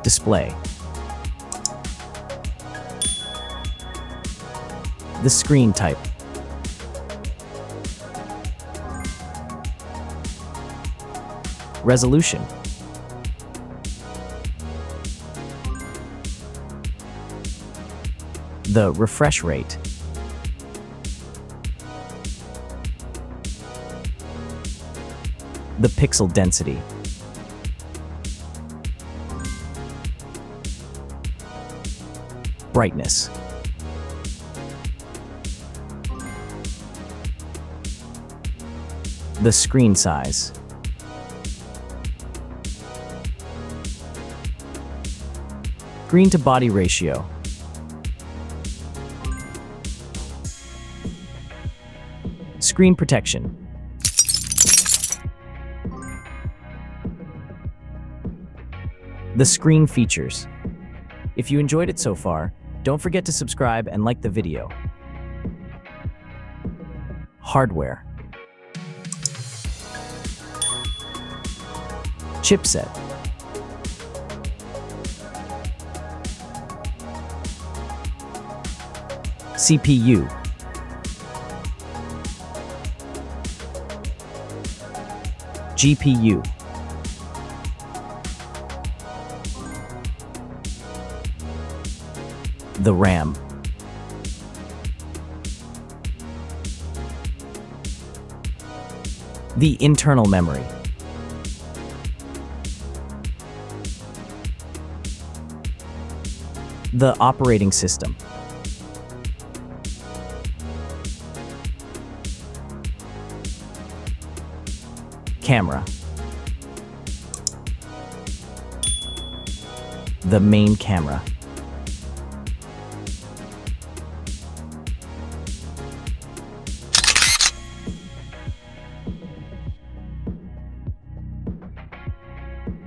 Display. The screen type. Resolution. The refresh rate. The pixel density. Brightness. The screen size. Screen to body ratio. Screen protection. The screen features. If you enjoyed it so far, don't forget to subscribe and like the video. Hardware. Chipset. CPU. GPU. The RAM. The internal memory. The operating system. Camera. The main camera.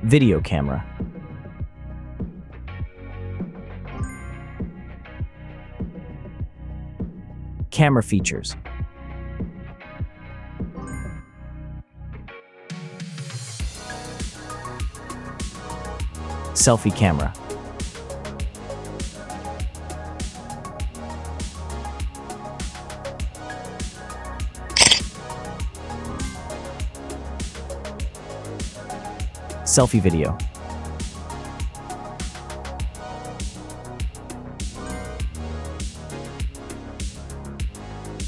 Video camera. Camera features. Selfie camera. Selfie video.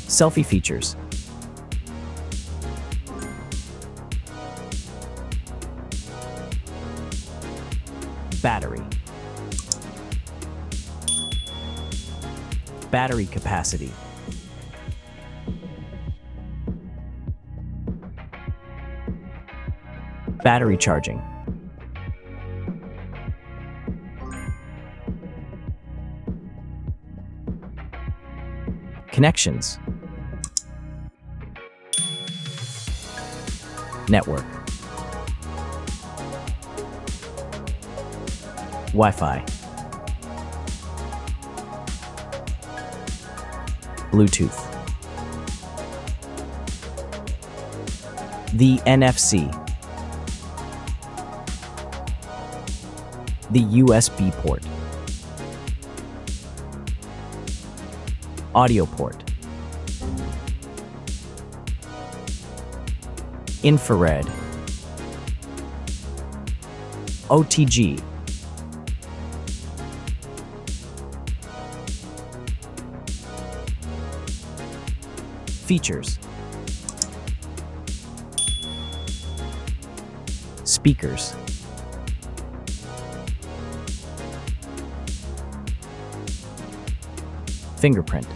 Selfie features. Battery. Battery capacity. Battery charging. Connections. Network. Wi-Fi. Bluetooth. The NFC. The USB port. Audio port. Infrared. OTG. Features. Speakers. Fingerprint.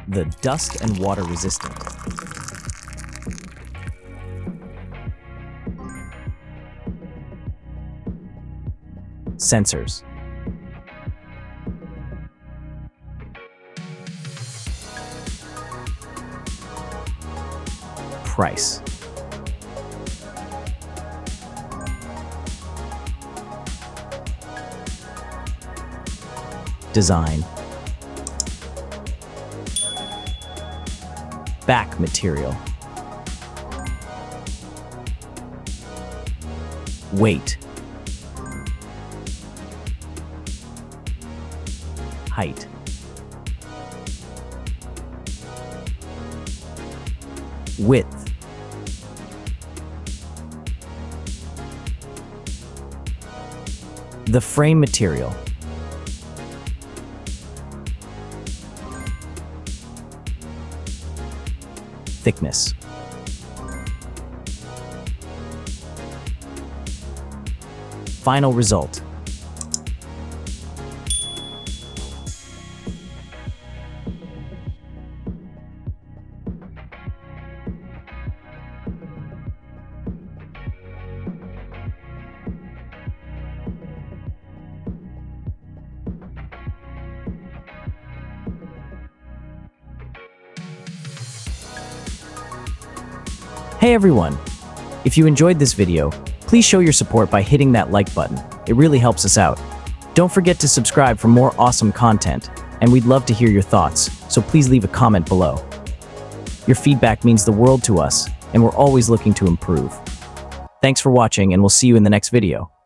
The dust and water resistant. Sensors. Price. Design. Back material. weight, height, width, the frame material, thickness, final result. Hey everyone! If you enjoyed this video, please show your support by hitting that like button. It really helps us out. Don't forget to subscribe for more awesome content, and we'd love to hear your thoughts, so please leave a comment below. Your feedback means the world to us, and we're always looking to improve. Thanks for watching, and we'll see you in the next video.